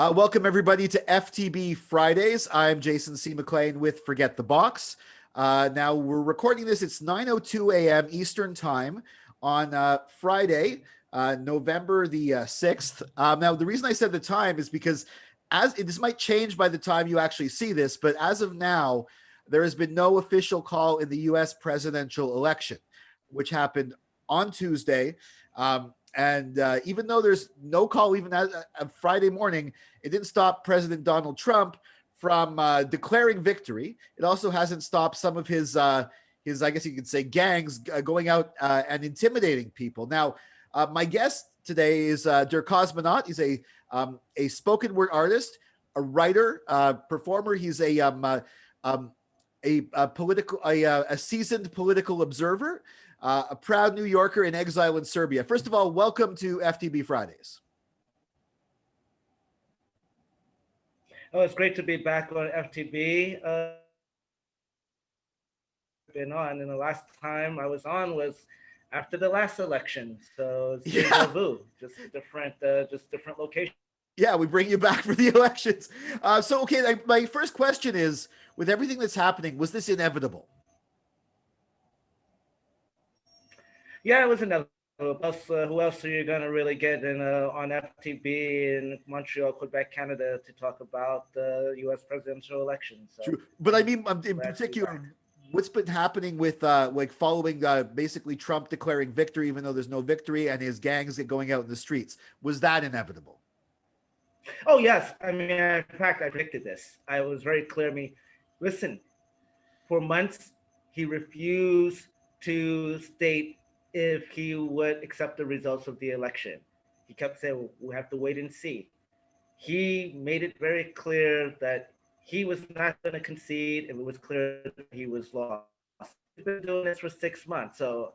Welcome everybody to FTB Fridays. I'm Jason C. McLean with Forget the Box. Now we're recording this. It's 9:02 a.m. Eastern Time on Friday, November the 6th. Now the reason I said the time is because this might change by the time you actually see this, but as of now, there has been no official call in the U.S. presidential election, which happened on Tuesday. And even though there's no call even as Friday morning, it didn't stop President Donald Trump from declaring victory. It also hasn't stopped some of his I guess you could say, gangs going out and intimidating people. Now, my guest today is Kosmonaut. He's a spoken word artist, a writer, performer. He's a seasoned political observer. A proud New Yorker in exile in Serbia. First of all, welcome to FTB Fridays. Oh, it's great to be back on FTB. Been on, and the last time I was on was after the last election, so it's deja vu, just different location. Yeah, we bring you back for the elections. Okay, my first question is: with everything that's happening, was this inevitable? Yeah, it was inevitable. Plus, who else are you going to really get on FTB in Montreal, Quebec, Canada to talk about the U.S. presidential election? So, true. But I mean, in particular, what's been happening with following basically Trump declaring victory, even though there's no victory, and his gangs going out in the streets? Was that inevitable? Oh, yes. I mean, in fact, I predicted this. I was very clear. I mean, listen, for months, he refused to state if he would accept the results of the election. He kept saying, we have to wait and see. He made it very clear that he was not going to concede, and it was clear that he was lost. He's been doing this for 6 months, so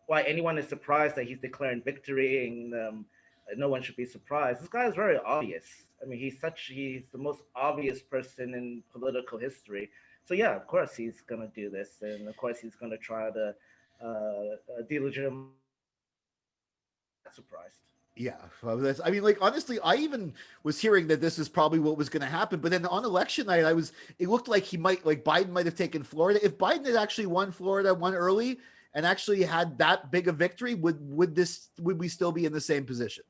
why anyone is surprised that he's declaring victory, and no one should be surprised. This guy is very obvious. I mean, he's the most obvious person in political history. So yeah, of course he's going to do this, and of course he's going to try to delegitimize. Surprised. Yeah, I mean, honestly, I even was hearing that this is probably what was going to happen. But then on election night, it looked like Biden might have taken Florida. If Biden had actually won Florida, won early, and actually had that big a victory, would we still be in the same position?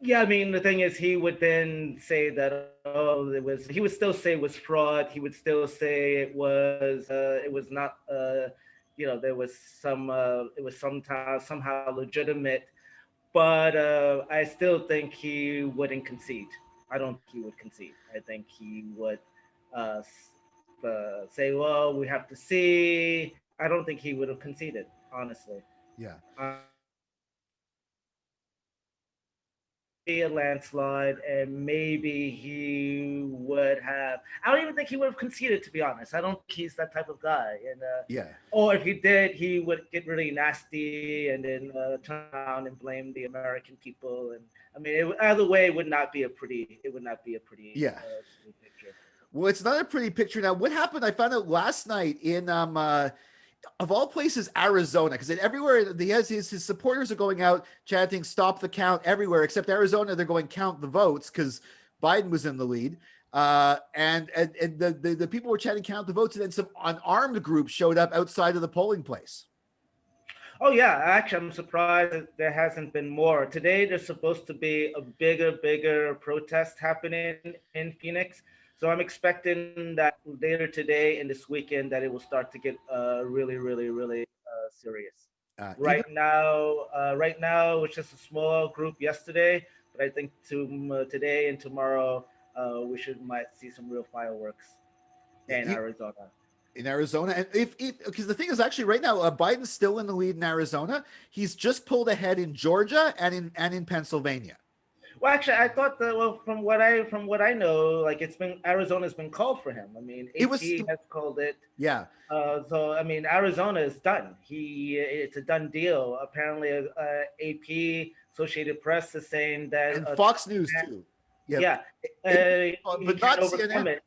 Yeah, I mean, the thing is, he would then say that, he would still say it was fraud. He would still say it was not, there was it was somehow legitimate. But I still think he wouldn't concede. I don't think he would concede. I think he would say, well, we have to see. I don't think he would have conceded, honestly. Yeah. A landslide, and maybe he would have. I don't even think he would have conceded, to be honest. I don't think he's that type of guy. And or if he did, he would get really nasty and then turn around and blame the American people. And I mean, either way, it would not be a pretty. Picture. Well, it's not a pretty picture. Now, what happened? I found out last night in of all places, Arizona, because everywhere his supporters are going out chanting "Stop the count" everywhere, except Arizona. They're going count the votes because Biden was in the lead, and the people were chanting "Count the votes," and then some unarmed groups showed up outside of the polling place. Oh yeah, actually, I'm surprised that there hasn't been more. Today, there's supposed to be a bigger protest happening in Phoenix. So I'm expecting that later today and this weekend that it will start to get really serious. Right now, it was just a small group yesterday, but I think today and tomorrow we might see some real fireworks in Arizona. In Arizona, and if because the thing is actually right now Biden's still in the lead in Arizona. He's just pulled ahead in Georgia and in Pennsylvania. Well, actually, I thought that. From what I know, Arizona's been called for him. I mean, AP has called it. Yeah. So I mean, Arizona is done. It's a done deal. Apparently, AP, Associated Press is saying that. And Fox News too. Yeah. But not CNN.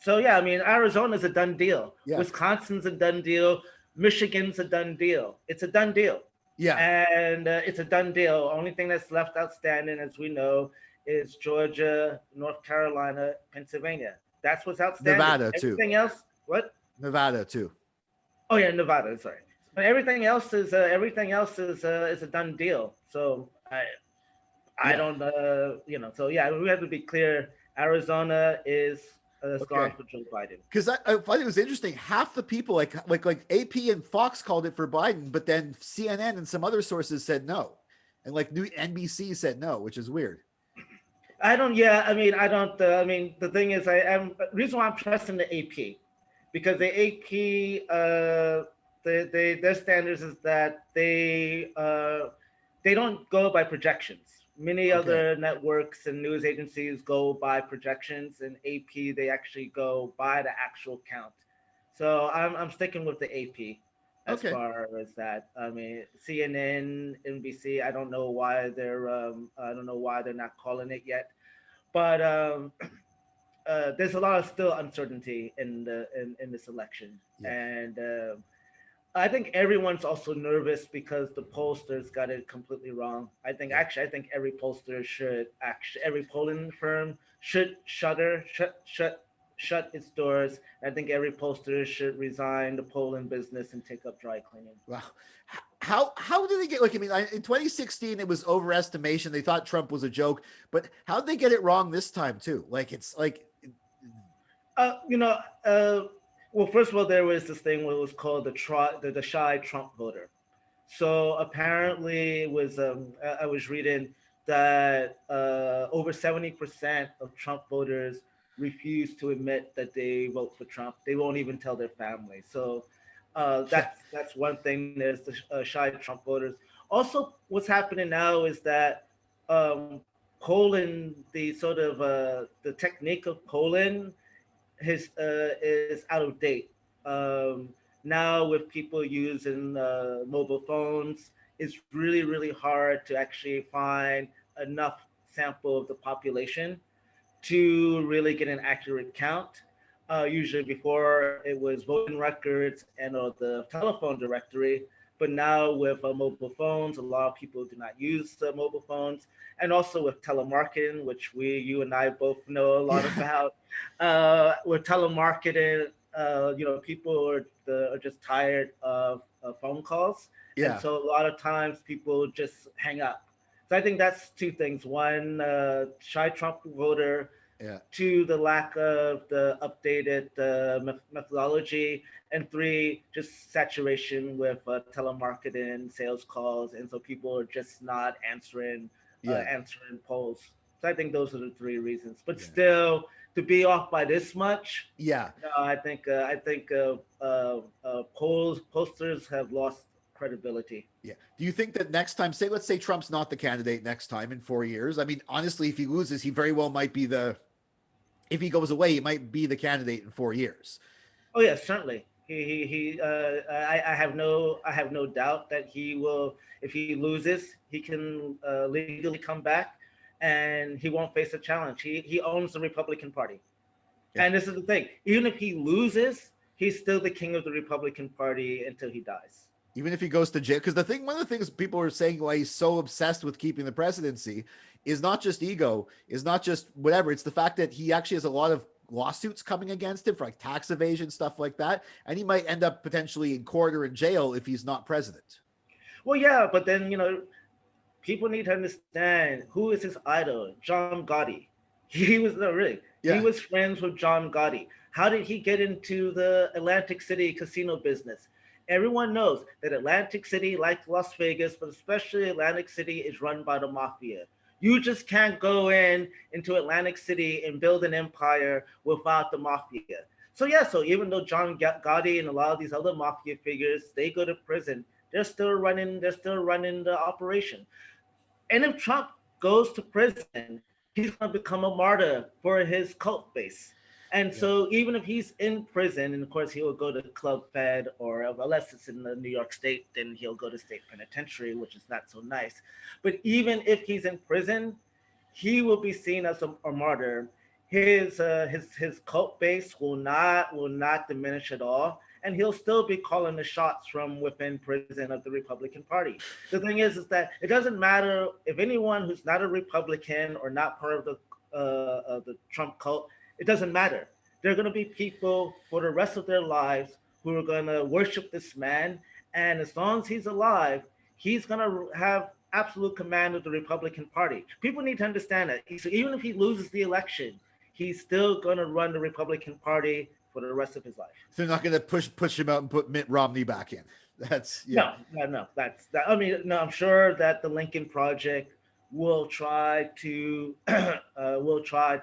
So yeah, I mean, Arizona's a done deal. Yeah. Wisconsin's a done deal. Michigan's a done deal. It's a done deal. Yeah, and it's a done deal. Only thing that's left outstanding, as we know, is Georgia, North Carolina, Pennsylvania. That's what's outstanding. Nevada too. Everything else, what? Nevada too. Oh yeah, Nevada. Sorry, but everything else is a done deal. So I Yeah. don't So yeah, we have to be clear. Arizona is gone Okay. for Joe Biden. Because I thought it was interesting. Half the people, like AP and Fox, called it for Biden, but then CNN and some other sources said no, and like new NBC said no, which is weird. I don't. Yeah, I mean, I don't. I mean, the thing is, I am the reason why I'm trusting the AP, because the AP, their standards is that they don't go by projections. Many Okay. other networks and news agencies go by projections, and AP they actually go by the actual count. So I'm sticking with the AP as Okay. far as that. I mean, CNN, NBC. I don't know why they're not calling it yet, but there's a lot of still uncertainty in this election, Yeah. and I think everyone's also nervous because the pollsters got it completely wrong. Yeah. I think every polling firm should shut its doors. I think every pollster should resign the polling business and take up dry cleaning. Wow. How did they get, like, I mean, in 2016 it was overestimation. They thought Trump was a joke, but how did they get it wrong this time too? Like, it's like, Uh, you know, uh, well, first of all, there was this thing what was called the shy Trump voter. So apparently, it was I was reading that over 70% of Trump voters refuse to admit that they vote for Trump. They won't even tell their family. So yeah, that's one thing. There's the shy Trump voters. Also, what's happening now is that polling, the sort of the technique of polling is out of date. Um, Now with people using mobile phones, it's really hard to actually find enough sample of the population to really get an accurate count. Usually before it was voting records and or the telephone directory, but now with mobile phones, a lot of people do not use mobile phones, and also with telemarketing, which you and I both know a lot yeah, about. With telemarketing, people are just tired of phone calls, and yeah, so a lot of times people just hang up. So I think that's two things. One, shy Trump voter. yeah, Two, the lack of the updated methodology. And three, just saturation with telemarketing, sales calls. And so people are just not yeah, answering polls. So I think those are the three reasons. But yeah, still, to be off by this much, yeah. no, I think posters have lost credibility. Yeah. Do you think that next time, say, let's say Trump's not the candidate next time in 4 years? I mean, honestly, if he loses, he very well might be if he goes away, he might be the candidate in 4 years. Oh yes, certainly. I have no doubt that he will. If he loses, he can legally come back, and he won't face a challenge. He owns the Republican Party, Yeah. and this is the thing. Even if he loses, he's still the king of the Republican Party until he dies. Even if he goes to jail, because one of the things people are saying why he's so obsessed with keeping the presidency is not just ego, is not just whatever. It's the fact that he actually has a lot of lawsuits coming against him for like tax evasion, stuff like that. And he might end up potentially in court or in jail if he's not president. Well, yeah, but then people need to understand who is his idol, John Gotti. He was no really. He Yeah. was friends with John Gotti. How did he get into the Atlantic City casino business? Everyone knows that Atlantic City, like Las Vegas, but especially Atlantic City, is run by the mafia. You just can't go into Atlantic City and build an empire without the mafia. So yeah, so even though John Gotti and a lot of these other mafia figures they go to prison, they're still running the operation. And if Trump goes to prison, he's going to become a martyr for his cult base. And Yeah. so, even if he's in prison, and of course he will go to Club Fed, or unless it's in the New York State, then he'll go to state penitentiary, which is not so nice. But even if he's in prison, he will be seen as a martyr. His cult base will not diminish at all, and he'll still be calling the shots from within prison of the Republican Party. The thing is that it doesn't matter if anyone who's not a Republican or not part of the Trump cult. It doesn't matter. There are going to be people for the rest of their lives who are going to worship this man, and as long as he's alive, he's going to have absolute command of the Republican Party. People need to understand that. So even if he loses the election, he's still going to run the Republican Party for the rest of his life. So they're not going to push him out and put Mitt Romney back in. That's No. That's that. I mean, no. I'm sure that the Lincoln Project will try to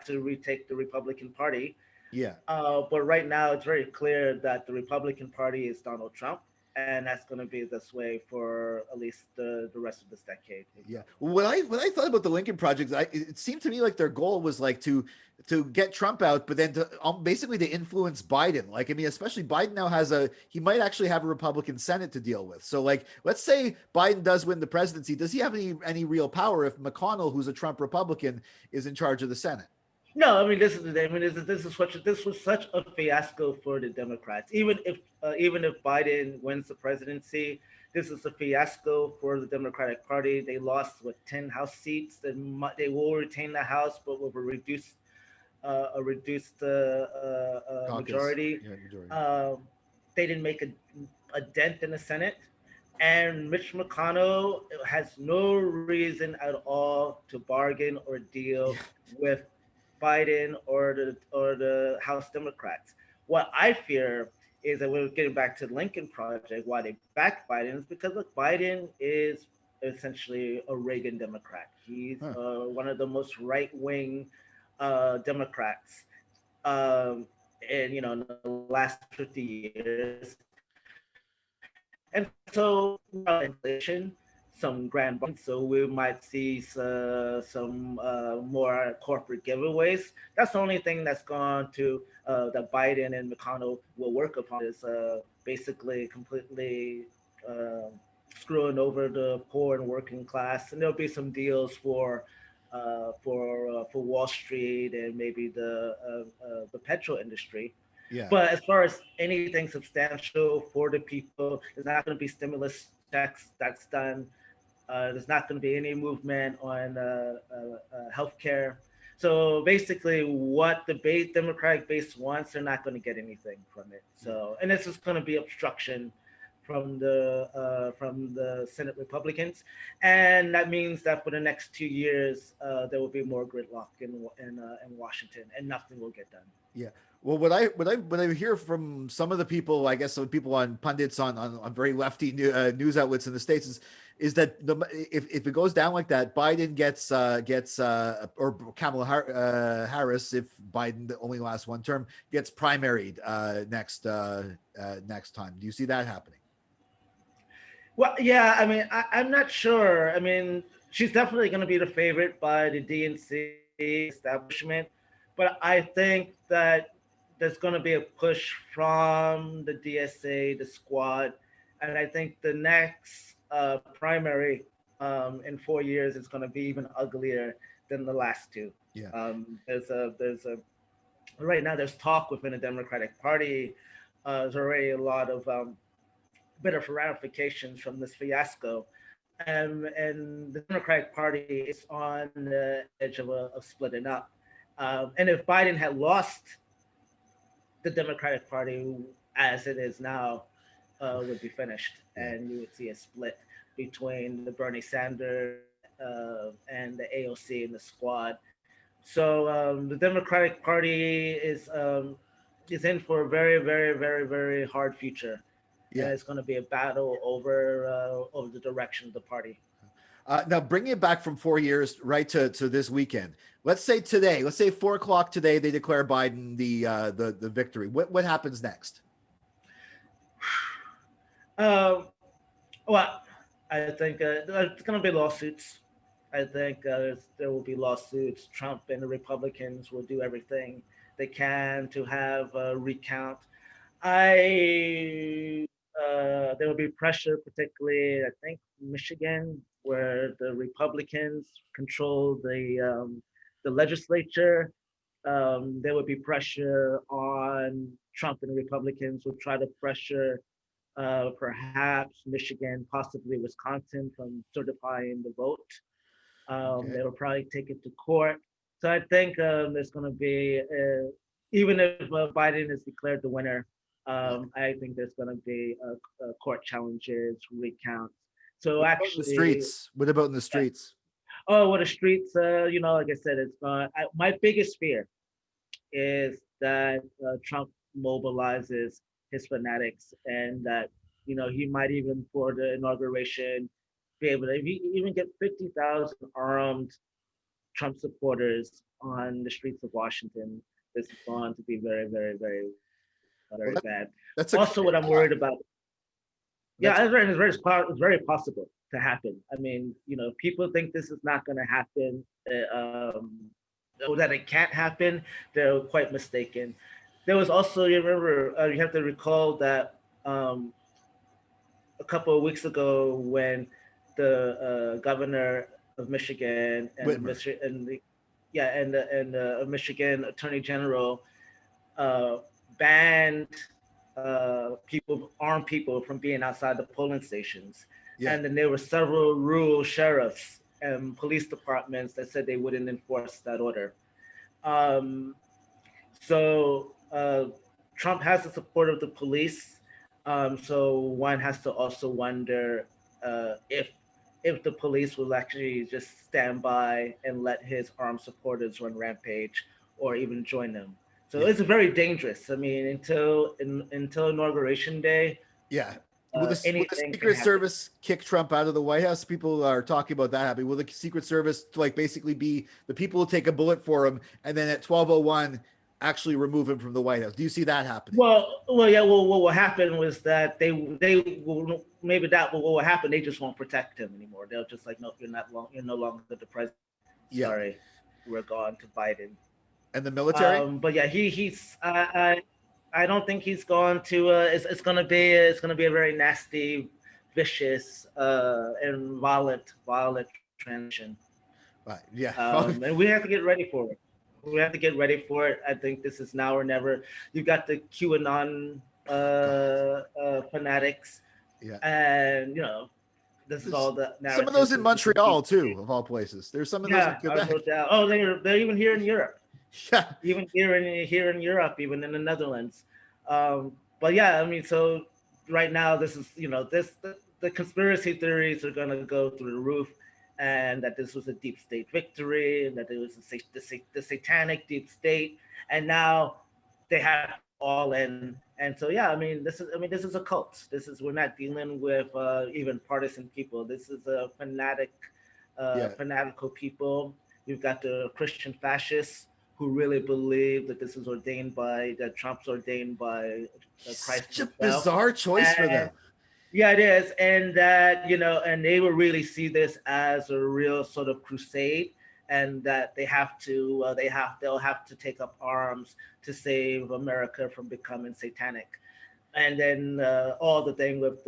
retake the Republican Party. Yeah. But right now, it's very clear that the Republican Party is Donald Trump, and that's going to be this way for at least the rest of this decade. Yeah. When I thought about the Lincoln Project, it seemed to me like their goal was like to get Trump out, but then to basically to influence Biden. Like, I mean, especially Biden now he might actually have a Republican Senate to deal with. So, like, let's say Biden does win the presidency. Does he have any real power if McConnell, who's a Trump Republican, is in charge of the Senate? No, I mean this was such a fiasco for the Democrats. Even if Biden wins the presidency, this is a fiasco for the Democratic Party. They lost 10 House seats. They will retain the House, but with a reduced majority. Yeah, majority. They didn't make a dent in the Senate, and Mitch McConnell has no reason at all to bargain or deal with Biden or the House Democrats. What I fear is that we're getting back to the Lincoln Project. Why they backed Biden is because look, Biden is essentially a Reagan Democrat. He's one of the most right-wing Democrats, in in the last 50 years. And so inflation, some grand bargains, so we might see some more corporate giveaways. That's the only thing that's gone to that Biden and McConnell will work upon is basically completely screwing over the poor and working class, and there'll be some deals for Wall Street and maybe the petrol industry. Yeah. But as far as anything substantial for the people, there's not going to be stimulus checks that's done. There's not going to be any movement on healthcare. So basically, what the Democratic base wants, they're not going to get anything from it. So, and this is going to be obstruction from the Senate Republicans, and that means that for the next 2 years, there will be more gridlock in Washington, and nothing will get done. Yeah. Well, what I hear from some of the people, I guess some people on pundits on very lefty news outlets in the States is that if it goes down like that, Biden gets or Kamala Harris, if Biden only lasts one term, gets primaried next time. Do you see that happening? Well, yeah. I mean, I'm not sure. I mean, she's definitely going to be the favorite by the DNC establishment, but I think that there's going to be a push from the DSA, the squad, and I think the next primary in 4 years is going to be even uglier than the last two. Yeah. There's a right now there's talk within the Democratic Party. There's already a lot of bit of ramifications from this fiasco, and the Democratic Party is on the edge of splitting up. And if Biden had lost, the Democratic Party, as it is now, would be finished, and you would see a split between the Bernie Sanders and the AOC and the squad. So the Democratic Party is in for a very, very, very, very hard future. Yeah, and it's going to be a battle over the direction of the party. Now, bringing it back from 4 years right to this weekend. Let's say today, 4:00 today, they declare Biden the victory. What happens next? Well, I think there's going to be lawsuits. I think there will be lawsuits. Trump and the Republicans will do everything they can to have a recount. There will be pressure, particularly, I think, Michigan, where the Republicans control the legislature. There would be pressure on Trump and Republicans will try to pressure perhaps Michigan, possibly Wisconsin, from certifying the vote. Okay. They will probably take it to court. So I think there's going to be, even if Biden is declared the winner, Yeah. I think there's going to be court challenges, recounts. So What about in the actually, streets? What about in the yeah. streets? Oh, what the streets, like I said, it's my biggest fear is that Trump mobilizes his fanatics and that, he might even for the inauguration be able to even get 50,000 armed Trump supporters on the streets of Washington. This is going to be very, very, very, Well, very bad. that's a Also, great what I'm thought. worried about, That's yeah, it's very possible to happen. I mean, people think this is not going to happen, or that it can't happen. They're quite mistaken. There was also, you remember, you have to recall that a couple of weeks ago when the governor of Michigan and Whitmer. the Michigan Attorney General uh, banned armed people from being outside the polling stations. Yeah. And then there were several rural sheriffs and police departments that said they wouldn't enforce that order. Um, so Trump has the support of the police. So one has to also wonder if the police will actually just stand by and let his armed supporters run rampage or even join them. So Yeah. it's very dangerous. I mean, until inauguration day, Yeah. Will the anything can Secret happen. Service kick Trump out of the White House? People are talking about that happening. Will the Secret Service like basically be the people who take a bullet for him and then at 12:01 actually remove him from the White House? Do you see that happening? Well, yeah. Well, what will happen was that they will maybe that what will happen. They just won't protect him anymore. They'll just like, no, you're no longer the president. Yeah. Sorry, we're gone to Biden. And the military? But yeah, he's I don't think he's going to. It's gonna be a very nasty, vicious, and violent transition. Right. Yeah. And we have to get ready for it. We have to get ready for it. I think this is now or never. You've got the QAnon God. fanatics, Yeah. and this is There's all the some of those narratives in of this is Montreal deep too, state. of all places. There's some of those in Yeah, I Quebec. wrote down. Oh, they're even here in Europe. Yeah. Even here in Europe, even in the Netherlands. But yeah, I mean, so right now, this is the conspiracy theories are going to go through the roof, and that this was a deep state victory, and that it was the satanic deep state, and now they have to go all in. And so yeah, this is a cult. We're not dealing with even partisan people. This is a Yeah. fanatical people. We've got the Christian fascists who really believe that that Trump's ordained by Christ Such a himself. bizarre choice for And them. yeah, it is. And that, and they will really see this as a real sort of crusade, and that they'll have to take up arms to save America from becoming satanic. And then all the thing with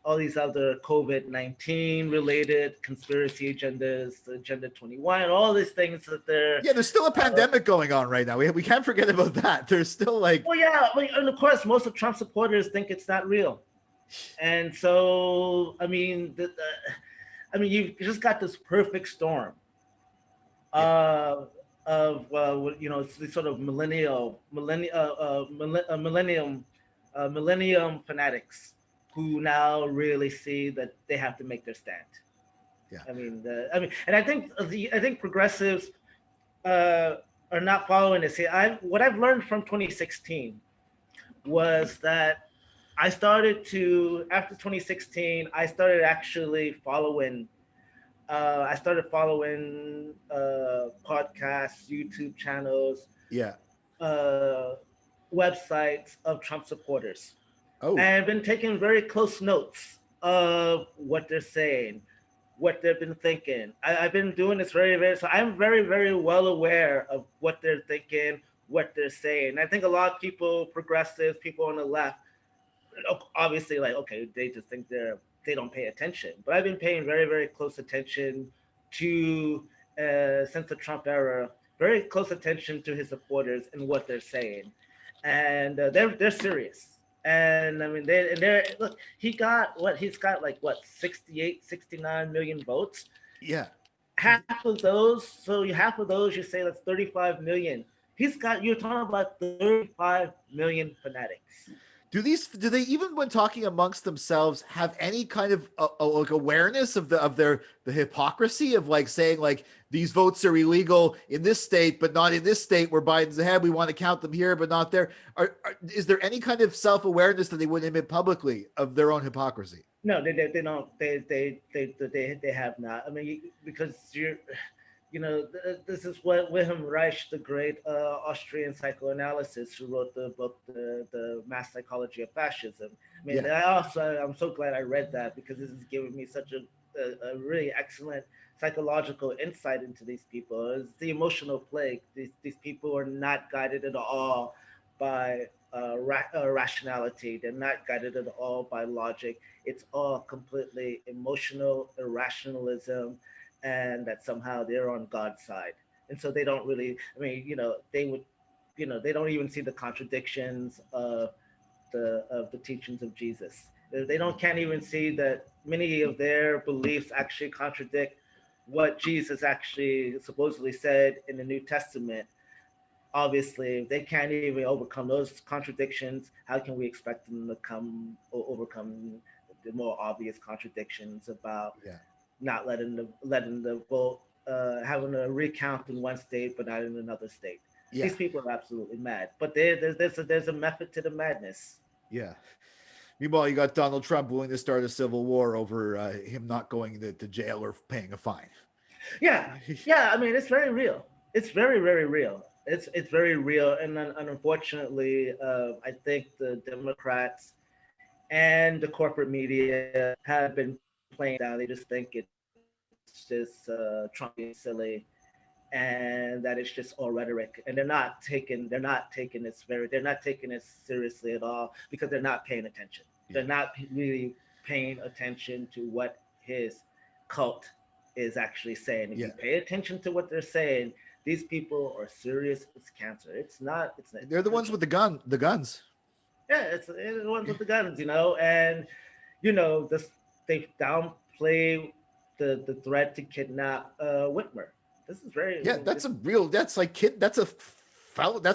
all these other COVID-19 related conspiracy agendas, Agenda 21, all these things that they're Yeah, there's still a pandemic going on right now. We can't forget about that. There's still like well, yeah, and of course, most of Trump supporters think it's not real, and so you've just got this perfect storm yeah. uh, of it's the sort of millennium fanatics who now really see that they have to make their stand. Yeah. And I think progressives uh, are not following this. See, what I've learned from 2016 was that I started to after 2016, I started actually following. I started following podcasts, YouTube channels, Yeah. uh, websites of Trump supporters, Oh, and I've been taking very close notes of what they're saying, what they've been thinking. I've been doing this so I'm very, very well aware of what they're thinking, what they're saying. I think a lot of people, progressives, people on the left, obviously like, okay, they just think they don't pay attention. But I've been paying very, very close attention to since the Trump era, very close attention to his supporters and what they're saying. and they're serious. And I mean, they're look. He's got like what 68, 69 million votes. Yeah. Half of those, half of those, you say that's 35 million. You're talking about 35 million fanatics. Do they even, when talking amongst themselves, have any kind of like awareness of the hypocrisy of like saying like these votes are illegal in this state but not in this state where Biden's ahead, we want to count them here but not there? Is there any kind of self-awareness that they wouldn't admit publicly of their own hypocrisy? No, they don't. They have not. I mean, because this is what Wilhelm Reich, the great Austrian psychoanalyst who wrote the book, the Mass Psychology of Fascism. I mean, yeah. I'm so glad I read that, because this is giving me such a really excellent psychological insight into these people. It's the emotional plague. These people are not guided at all by rationality. They're not guided at all by logic. It's all completely emotional irrationalism, and that somehow they're on God's side. And so they don't really, I mean, they don't even see the contradictions of the teachings of Jesus. Can't even see that many of their beliefs actually contradict what Jesus actually supposedly said in the New Testament. Obviously, if they can't even overcome those contradictions, how can we expect them to overcome the more obvious contradictions about not letting the vote, having a recount in one state but not in another state? Yeah. These people are absolutely mad, but there's a method to the madness. Yeah. Meanwhile, you got Donald Trump willing to start a civil war over him not going to jail or paying a fine. Yeah, yeah. I mean, it's very real. It's very, very real. It's very real, and unfortunately, I think the Democrats and the corporate media have been playing down. They just think it's just Trump being silly, and that it's just all rhetoric, and they're not taking it seriously at all, because they're not paying attention. Yeah. They're not really paying attention to what his cult is actually saying. If you pay attention to what they're saying, these people are serious as cancer. It's not. They're the ones with the guns. Yeah, it's the ones with the guns, and they downplay the threat to kidnap Whitmer. This is very. Yeah, that's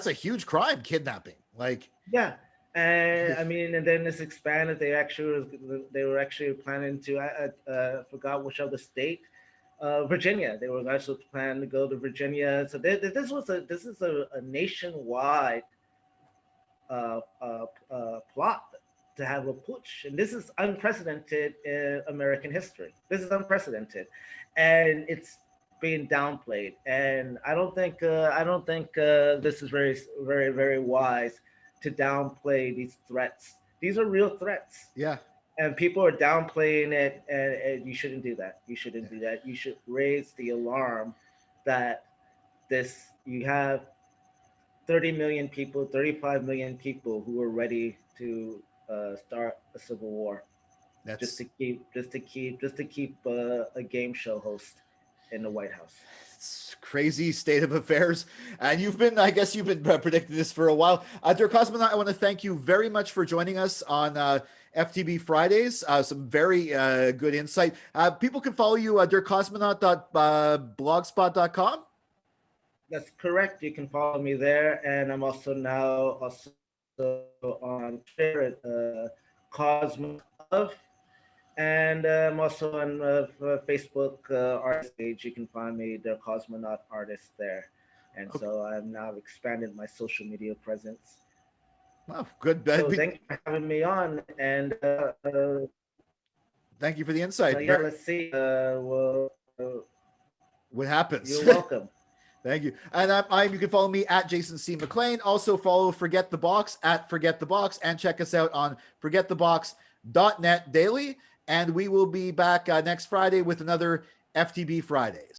a huge crime, kidnapping. Like. Yeah. And I mean, and then this expanded. They were actually planning to. I forgot which other state. Virginia. They were also planning to go to Virginia. So this is a nationwide plot to have a putsch, and this is unprecedented in American history. This is unprecedented, and it's being downplayed. And I don't think this is very, very, very wise to downplay these threats. These are real threats. Yeah. And people are downplaying it, and you shouldn't do that. You shouldn't do that. You should raise the alarm that you have 30 million people, 35 million people who are ready to start a civil war. Just to keep a game show host in the White House. It's crazy state of affairs, and you've been predicting this for a while. Dear Kosmonaut, I want to thank you very much for joining us on FTB Fridays. Some very good insight. People can follow you at dirkosmonaut.blogspot.com. That's correct. You can follow me there, and I'm also on Twitter at Kosmonaut, and I'm also on Facebook artist page. You can find me, the Kosmonaut artist, there. And so I've now expanded my social media presence. Wow, good. So thank you for having me on, and thank you for the insight. Yeah, let's see what happens. You're welcome. Thank you. And you can follow me at Jason C. McLean. Also follow Forget the Box at Forget the Box, and check us out on forgetthebox.net daily. And we will be back next Friday with another FTB Fridays.